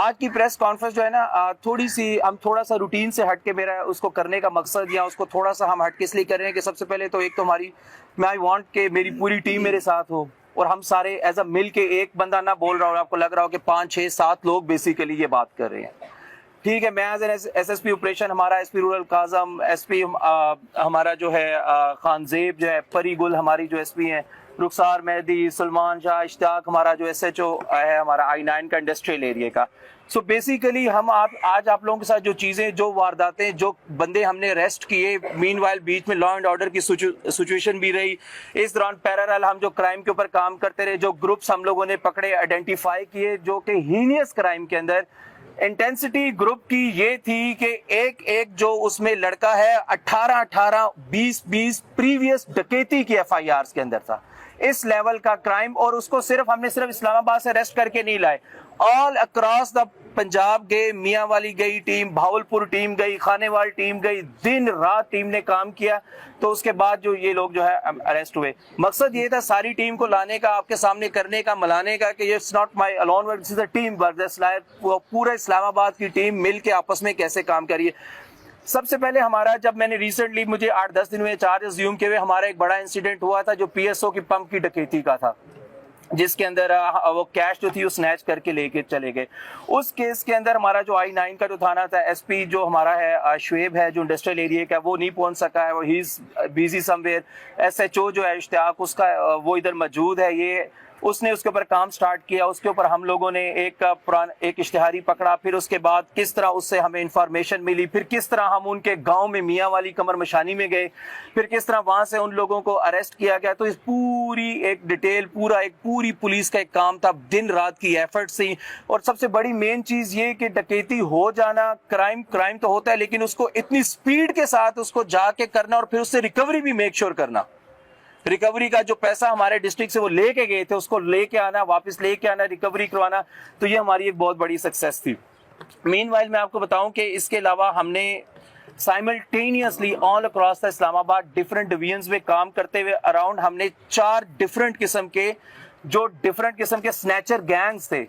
آج کی press conference جو ہے نا تھوڑی سی ہم تھوڑا سا روٹین سے ہٹ کے میرا اس کو کرنے کا مقصد یا اس کو تھوڑا سا ہم ہٹ کے اس لیے کر رہے ہیں کہ سب سے پہلے تو ایک تو میں وانٹ کہ میری پوری ٹیم میرے ساتھ ہو اور ہم سارے ایز اے مل کے ایک بندہ نہ بول رہا ہو آپ کو لگ رہا ہو کہ 5 6 7 لوگ بیسیکلی یہ بات کر رہے ہیں. ٹھیک ہے, میں as an S S P operation, ہمارا S P rural Kazim, S P ہمارا جو ہے خان زیب جو ہے, پری گل ہماری جو ایس پی ہیں, رخسار مہدی, سلمان شاہ, اشتیاق ہمارا جو ایس ایچ او ہے ہمارا I9 کا انڈسٹریل ایریا کا. سو بیسیکلی ہم آج آپ لوگوں کے ساتھ جو چیزیں, جو وارداتیں, جو بندے ہم نے ریسٹ کیے, مین وائل بیچ میں لا اینڈ آرڈر کی سچویشن بھی رہی, اس دوران پیرالل ہم جو کرائم کے اوپر کام کرتے رہے, جو گروپس ہم لوگوں نے پکڑے, آئیڈینٹیفائی کیے جو کہ ہینیس کرائم کے اندر انٹینسٹی گروپ کی یہ تھی کہ ایک جو اس میں لڑکا ہے 18 20 پریویس ڈکیتی کی FIRs کے اندر تھا, اس لیول کا کرائم. اور اس کو ہم نے صرف اسلام آباد سے ریسٹ کر کے نہیں لائے, آل اکراس دا پنجاب گئے, میاں والی گئی ٹیم, بھاولپور ٹیم گئی, خانے وال ٹیم گئی, دن رات ٹیم نے کام کیا. تو اس کے بعد جو یہ لوگ جو ہے اریسٹ ہوئے. مقصد یہ تھا ساری ٹیم کو لانے کا, آپ کے سامنے کرنے کا, ملانے کا کہ it's not my alone work, this is a team work. پورے اسلام آباد کی ٹیم مل کے آپس میں کیسے کام کریے. سب سے پہلے ہمارا, جب میں نے ریسنٹلی مجھے 8-10 دن میں چارجز زیوم کے ہوئے, ہمارا ایک بڑا انسیڈنٹ ہوا تھا جو PSO کی پمپ کی ڈکیتی کا تھا, جس کے اندر وہ کیش جو تھی وہ سنیچ کر کے لے کے چلے گئے. اس کیس کے اندر ہمارا جو I9 کا جو تھانہ تھا, ایس پی جو ہمارا ہے شعیب ہے جو انڈسٹریل ایریا کا, وہ نہیں پہنچ سکا ہے, وہ ہی از بیزی سم ویئر. SHO جو ہے اشتیاق, اس کا وہ ادھر موجود ہے, یہ اس نے اس کے اوپر کام سٹارٹ کیا. اس کے اوپر ہم لوگوں نے ایک اشتہاری پکڑا, پھر اس کے بعد کس طرح اس سے ہمیں انفارمیشن ملی, پھر کس طرح ہم ان کے گاؤں میں میاں والی کمر مشانی میں گئے, پھر کس طرح وہاں سے ان لوگوں کو اریسٹ کیا گیا. تو اس پوری ایک ڈیٹیل, پوری پولیس کا ایک کام تھا, دن رات کی ایفرٹ سی. اور سب سے بڑی مین چیز یہ کہ ڈکیتی ہو جانا, کرائم تو ہوتا ہے, لیکن اس کو اتنی سپیڈ کے ساتھ اس کو جا کے کرنا اور پھر اس سے ریکوری بھی میک شور کرنا. ریکوری کا جو پیسہ ہمارے ڈسٹرکٹ سے وہ لے کے گئے تھے, اس کو لے کے آنا, واپس لے کے آنا, ریکوری کروانا, تو یہ ہماری ایک بہت بڑی سکسیس تھی. مین وائل میں آپ کو بتاؤں کہ اس کے علاوہ ہم نے سائملٹینیسلی آل اکراس دا اسلام آباد ڈفرنٹ ڈویژنز میں کام کرتے ہوئے اراؤنڈ ہم نے 4 ڈفرنٹ قسم کے سنیچر گینگز تھے,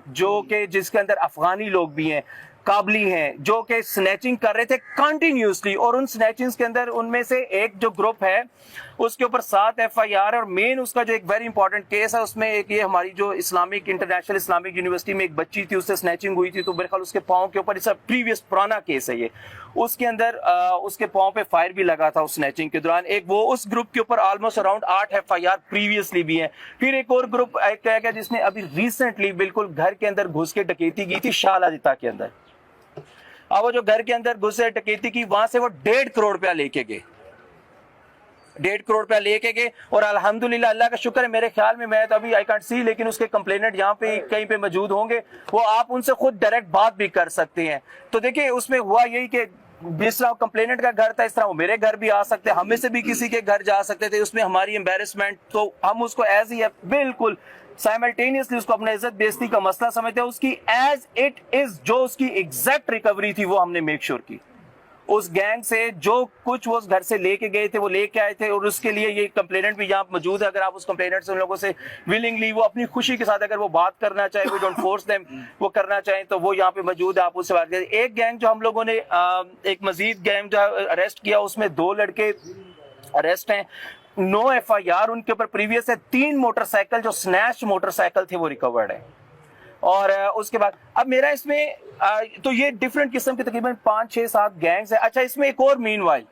جو کہ جس کے اندر افغانی لوگ بھی ہیں, کابلی ہیں, جو کہ سنیچنگ کر رہے تھے کنٹینیوسلی. اور ان سنیچنگز کے اندر ان میں سے ایک جو گروپ ہے اس کے اوپر 7 FIR, اور مین اس کا جو ایک ویری امپورٹنٹ کیس ہے اس میں ایک یہ ہماری جو انٹرنیشنل اسلامک یونیورسٹی میں ایک بچی تھی, اس سے سنیچنگ ہوئی تھی, تو میرے خیال اس کے پاؤں کے اوپر, اس کا پریویس پرانا کیس ہے یہ, اس کے اندر اس کے پاؤں پہ فائر بھی لگا تھا اس سنیچنگ کے دوران. ایک وہ اس گروپ کے اوپر آلموسٹ اراؤنڈ 8 FIR پریویسلی بھی ہیں. پھر ایک اور گروپ کیا گیا جس نے ابھی ریسنٹلی بالکل گھر کے اندر گھس کے ڈکیتی کی تھی شاہ جتا کے اندر. اب وہ جو گھر کے اندر گھسے ڈکیتی کی, وہاں سے وہ 1.5 کروڑ روپیہ لے کے گئے, 1.5 کروڑ روپیہ لے کے گئے. اور الحمدللہ اللہ کا شکر ہے, میرے خیال میں تو ابھی آئی کانٹ سی, لیکن اس کے کمپلیننٹ یہاں پہ کہیں پہ موجود ہوں گے, وہ آپ ان سے خود ڈائریکٹ بات بھی کر سکتے ہیں. تو دیکھیں اس میں ہوا یہی کہ جس طرح کمپلیننٹ کا گھر تھا, اس طرح وہ میرے گھر بھی آ سکتے, ہم میں سے بھی کسی کے گھر جا سکتے تھے. اس میں ہماری امبیرسمنٹ, تو ہم اس کو ایز ہی بالکل سائملٹینیسلی اس کو اپنے عزت بیزتی کا مسئلہ سمجھتے ہیں, اس کی ایز اٹ از جو اس کی ایگزیکٹ ریکوری تھی وہ ہم نے میک شور کی. اس گینگ سے جو کچھ وہ گھر سے لے کے گئے تھے وہ لے کے آئے تھے, اور اس کے لیے یہ کمپلیننٹ بھی یہاں موجود ہے. اگر آپ اس کمپلیننٹ سے ان لوگوں سے ولنگلی, وہ اپنی خوشی کے ساتھ اگر وہ بات کرنا چاہیں, وی ڈونٹ فورس دیم, وہ کرنا چاہیں تو وہ یہاں پہ موجود ہے, آپ اس سے بات کریں. ایک گینگ جو ہم لوگوں نے ایک مزید گینگ جو اریسٹ کیا, اس میں 2 لڑکے اریسٹ ہیں, 9 FIR ان کے اوپر پریویس ہے, 3 موٹر سائیکل جو سنیچ موٹر سائیکل تھے وہ ریکورڈ ہے. اور اس کے بعد اب میرا اس میں تو یہ ڈفرنٹ قسم کے تقریباً 5 6 7 گینگز ہیں. اچھا, اس میں ایک اور مین وائل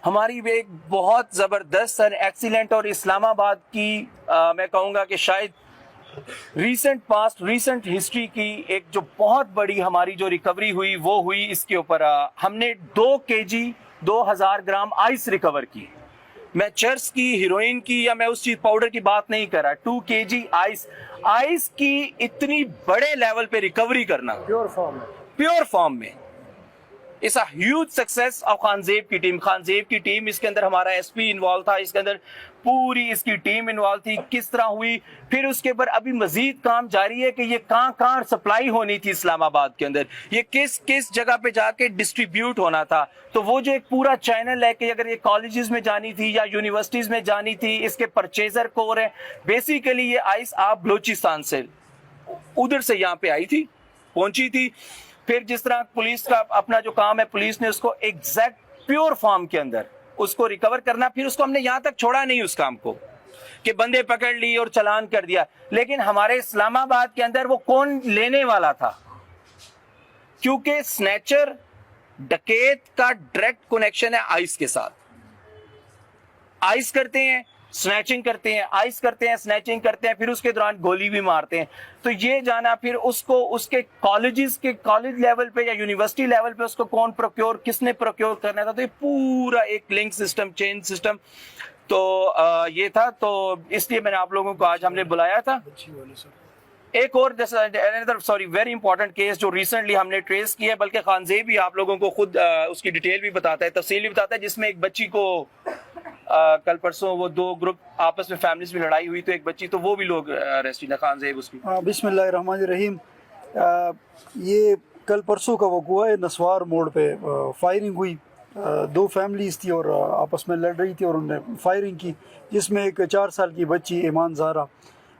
ہماری ایک بہت زبردست اور ایکسیلنٹ, اور اسلام آباد کی میں کہوں گا کہ شاید ریسنٹ ہسٹری کی ایک جو بہت بڑی ہماری جو ریکوری ہوئی وہ ہوئی اس کے اوپر. ہم نے 2 kg 2000 گرام آئس ریکور کی. میں چرس کی, ہیروئن کی, یا میں اس چیز پاؤڈر کی بات نہیں کر رہا, 2 kg آئس کی اتنی بڑے لیول پہ ریکوری کرنا پیور فارم میں, اس a huge success of Khan زیب کی ٹیم. اس کے اندر ہمارا ایس پی انوالو تھا, اس کے اندر پوری اس کی ٹیم انوالو تھی. کس طرح ہوئی, پھر اس کے اوپر ابھی مزید کام جاری ہے کہ یہ کہاں سپلائی ہونی تھی اسلام آباد کے اندر, یہ کس جگہ پہ جا کے ڈسٹریبیوٹ ہونا تھا. تو وہ جو ایک پورا چینل ہے کہ اگر یہ کالجز میں جانی تھی یا یونیورسٹیز میں جانی تھی, اس کے پرچیزر کور ہیں. بیسیکلی یہ آئس آپ بلوچستان سے ادھر سے یہاں پہ آئی تھی, پہنچی تھی. پھر جس طرح پولیس کا اپنا جو کام ہے, پولیس نے اس کو ایگزیکٹ پیور فارم کے اندر اس کو ریکور کرنا, پھر اس کو ہم نے یہاں تک چھوڑا نہیں اس کام کو کہ بندے پکڑ لی اور چلان کر دیا. لیکن ہمارے اسلام آباد کے اندر وہ کون لینے والا تھا, کیونکہ سنیچر ڈکیت کا ڈائریکٹ کنیکشن ہے آئس کے ساتھ. آئس کرتے ہیں, سنیچنگ کرتے ہیں, آئس کرتے ہیں, سنیچنگ کرتے ہیں, پھر اس کے دوران گولی بھی مارتے ہیں. تو یہ جانا پھر اس کو اس کے کالجز کے کالج لیول پہ یا یونیورسٹی لیول پہ اس کو کون پروکیور, کس نے پروکیور کرنا تھا, تو یہ پورا ایک لنک سسٹم, چین سسٹم تو یہ تھا. تو اس لیے میں نے آپ لوگوں کو آج ہم نے بلایا تھا. ایک اور سوری ویری امپورٹنٹ کیس جو ریسنٹلی ہم نے ٹریس کیا ہے, بلکہ خانزیب بھی آپ لوگوں کو خود اس کی ڈیٹیل بھی بتاتا ہے, تفصیل بھی بتاتا ہے, جس میں ایک بچی کو کل پرسوں وہ دو گروپ آپس میں فیملیز میں لڑائی ہوئی تو ایک بچی, تو وہ بھی لوگ اریسٹ ہیں. خانزیب اس کی. بسم اللہ الرحمن الرحیم. یہ کل پرسوں کا وقوع ہے, نسوار موڑ پہ فائرنگ ہوئی, دو فیملیز تھی اور آپس میں لڑ رہی تھی اور انہوں نے فائرنگ کی, جس میں ایک 4 سال کی بچی ایمان زہرا,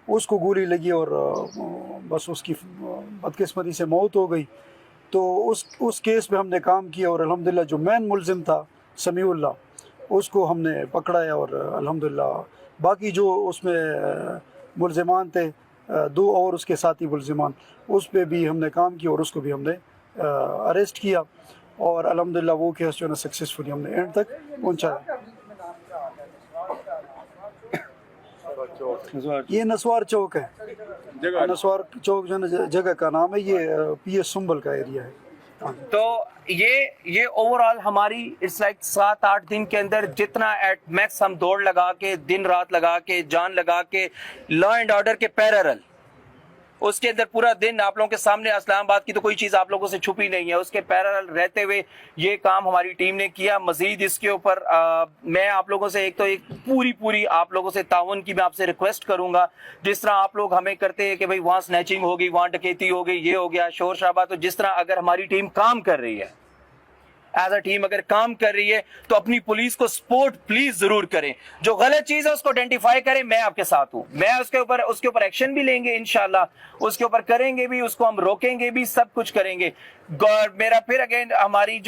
اس کو گولی لگی اور بس اس کی بدقسمتی سے موت ہو گئی. تو اس کیس میں ہم نے کام کیا اور الحمدللہ جو مین ملزم تھا سمیع اللہ, اس کو ہم نے پکڑا ہے, اور الحمدللہ باقی جو اس میں ملزمان تھے 2 اور اس کے ساتھی ملزمان, اس پہ بھی ہم نے کام کیا اور اس کو بھی ہم نے اریسٹ کیا, اور الحمدللہ وہ کیس جو ہے نا سکسیسفلی ہم نے اینڈ تک پہنچایا. یہ نسوار چوک ہے, نسوار چوک جو ہے نا جگہ کا نام ہے, یہ پی ایس سنبل کا ایریا ہے. تو یہ اوور آل ہماری اٹس لائک 7-8 دن کے اندر جتنا ایٹ میکس ہم دوڑ لگا کے, دن رات لگا کے, جان لگا کے, لا اینڈ آرڈر کے پیرل, اس کے اندر پورا دن آپ لوگوں کے سامنے, اسلام آباد کی تو کوئی چیز آپ لوگوں سے چھپی نہیں ہے, اس کے پیرل رہتے ہوئے یہ کام ہماری ٹیم نے کیا. مزید اس کے اوپر میں آپ لوگوں سے ایک پوری آپ لوگوں سے تعاون کی میں آپ سے ریکویسٹ کروں گا. جس طرح آپ لوگ ہمیں کرتے ہیں کہ بھئی وہاں سنیچنگ ہوگی, وہاں ڈکیتی ہوگی, یہ ہو گیا شور شرابہ, تو جس طرح اگر ہماری ٹیم کام کر رہی ہے, ایز اے ٹیم اگر کام کر رہی ہے, تو اپنی پولیس کو سپورٹ پلیز ضرور کریں. جو غلط چیز ہے اس کو آئیڈینٹیفائی کریں, میں آپ کے ساتھ ہوں, میں اس کے اوپر ایکشن بھی لیں گے انشاءاللہ, اس کے اوپر کریں گے بھی, اس کو ہم روکیں گے بھی, سب کچھ کریں گے. میرا پھر اگین ہماری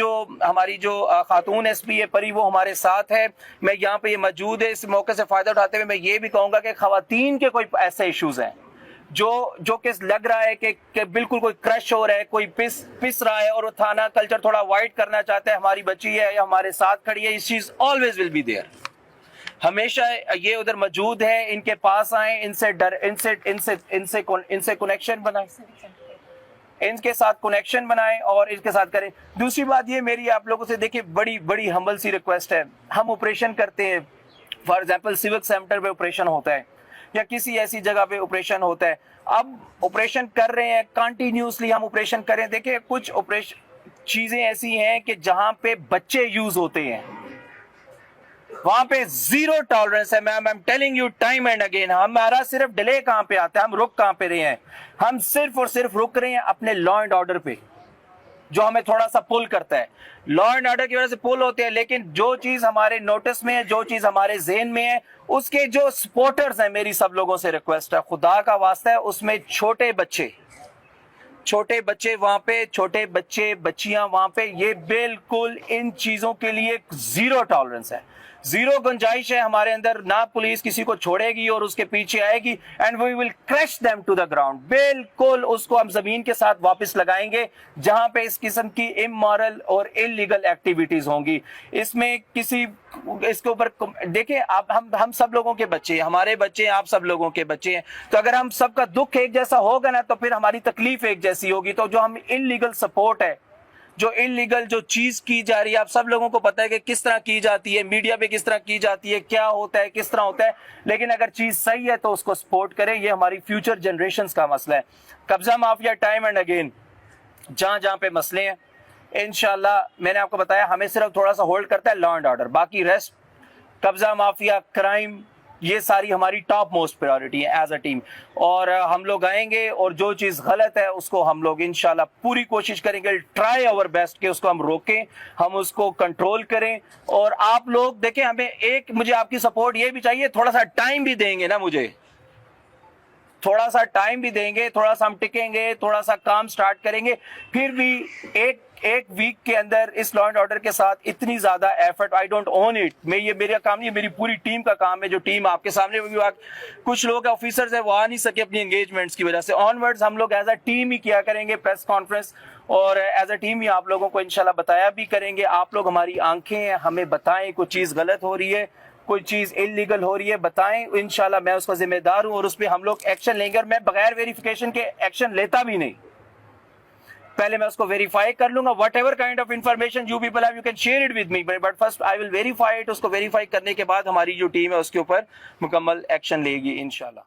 جو خاتون ایس پی ہے پری, وہ ہمارے ساتھ ہے, میں یہاں پہ یہ موجود ہے. اس موقع سے فائدہ اٹھاتے ہوئے میں یہ بھی کہوں گا کہ خواتین کے کوئی ایسے ایشوز ہیں جو کہ لگ رہا ہے کہ بالکل کوئی کرش ہو رہا ہے, کوئی پس رہا ہے, اور وہ تھانہ کلچر تھوڑا وائٹ کرنا چاہتا ہے, ہماری بچی ہے یا ہمارے ساتھ کھڑی ہے, اس چیز آلویز ول بی دیئر, ہمیشہ یہ ادھر موجود ہے. ان کے پاس آئیں, ان سے کنیکشن بنائیں, ان کے ساتھ کنیکشن بنائیں اور ان کے ساتھ کریں. دوسری بات یہ میری آپ لوگوں سے دیکھیں بڑی ہمبل سی ریکویسٹ ہے, ہم آپریشن کرتے ہیں, فار ایگزامپل سیوک سینٹر پہ آپریشن ہوتا ہے یا کسی ایسی جگہ پہ آپریشن ہوتا ہے, اب آپریشن کر رہے ہیں کنٹینیوسلی, ہم آپریشن کریں. دیکھیں کچھ چیزیں ایسی ہیں کہ جہاں پہ بچے یوز ہوتے ہیں, وہاں پہ زیرو ٹالرنس ہے. Ma'am I am telling you time and again, ہمارا صرف ڈیلے کہاں پہ آتا ہے, ہم رک کہاں پہ رہے ہیں, ہم صرف اور صرف رک رہے ہیں اپنے لا اینڈ آرڈر پہ, جو ہمیں تھوڑا سا پل کرتا ہے. لا اینڈ آرڈر کی وجہ سے پل ہوتے ہیں, لیکن جو چیز ہمارے نوٹس میں ہے, جو چیز ہمارے ذہن میں ہے, اس کے جو سپورٹرز ہیں, میری سب لوگوں سے ریکویسٹ ہے, خدا کا واسطہ ہے, اس میں چھوٹے بچے وہاں پہ, چھوٹے بچے بچیاں وہاں پہ, یہ بالکل ان چیزوں کے لیے زیرو ٹالرنس ہے, زیرو گنجائش ہے ہمارے اندر. نہ پولیس کسی کو چھوڑے گی اور اس کے پیچھے آئے گی, and we will crash them to the ground. بالکل اس کو ہم زمین کے ساتھ واپس لگائیں گے جہاں پہ اس قسم کی امورل اور انلیگل ایکٹیویٹیز ہوں گی. اس میں اس کے اوپر دیکھیں, ہم سب لوگوں کے بچے ہیں, ہمارے بچے ہیں, آپ سب لوگوں کے بچے ہیں, تو اگر ہم سب کا دکھ ایک جیسا ہوگا نا, تو پھر ہماری تکلیف ایک جیسی ہوگی. تو جو ہم انلیگل سپورٹ ہے, جو انلیگل جو چیز کی جا رہی ہے, آپ سب لوگوں کو پتہ ہے کہ کس طرح کی جاتی ہے, میڈیا پہ کس طرح کی جاتی ہے, کیا ہوتا ہے, کس طرح ہوتا ہے, لیکن اگر چیز صحیح ہے تو اس کو سپورٹ کریں. یہ ہماری فیوچر جنریشنز کا مسئلہ ہے. قبضہ مافیا ٹائم اینڈ اگین جہاں پہ مسئلے ہیں, انشاءاللہ میں نے آپ کو بتایا ہمیں صرف تھوڑا سا ہولڈ کرتا ہے لا اینڈ آرڈر, باقی ریسٹ قبضہ مافیا, کرائم, یہ ساری ہماری ٹاپ موسٹ پریورٹی ہے ایز اے ٹیم. اور ہم لوگ آئیں گے اور جو چیز غلط ہے اس کو ہم لوگ انشاءاللہ پوری کوشش کریں گے, ٹرائی آور بیسٹ کہ اس کو ہم روکیں, ہم اس کو کنٹرول کریں. اور آپ لوگ دیکھیں, ہمیں مجھے آپ کی سپورٹ یہ بھی چاہیے, تھوڑا سا ٹائم بھی دیں گے نا مجھے, تھوڑا سا ٹائم بھی دیں گے, تھوڑا سا ہم ٹکیں گے, تھوڑا سا کام سٹارٹ کریں گے, پھر بھی ایک ویک کے اندر اس لا اینڈ آرڈر کے ساتھ اتنی زیادہ effort, I don't own it, یہ میرا کام نہیں, میری پوری ٹیم کا کام ہے. جو ٹیم آپ کے سامنے کچھ لوگ آفیسرز ہیں وہ آ نہیں سکے اپنی انگیجمنٹس کی وجہ سے, آن ورڈز ہم لوگ ایز اے ٹیم ہی کیا کریں گے پریس کانفرنس, اور ایز اے ٹیم ہی آپ لوگوں کو انشاءاللہ بتایا بھی کریں گے. آپ لوگ ہماری آنکھیں ہیں, ہمیں بتائیں کوئی چیز غلط ہو رہی ہے, کوئی چیز انلیگل ہو رہی ہے, بتائیں, انشاءاللہ میں اس کا ذمہ دار ہوں اور اس پہ ہم لوگ ایکشن لیں گے. اور میں بغیر ویریفیکیشن کے ایکشن لیتا بھی نہیں, پہلے میں اس کو ویریفائی کر لوں گا. Whatever kind of information you people have, you can share it with me, but first I will verify it. اس کو ویریفائی کرنے کے بعد ہماری جو ٹیم ہے اس کے اوپر مکمل ایکشن لے گی انشاءاللہ.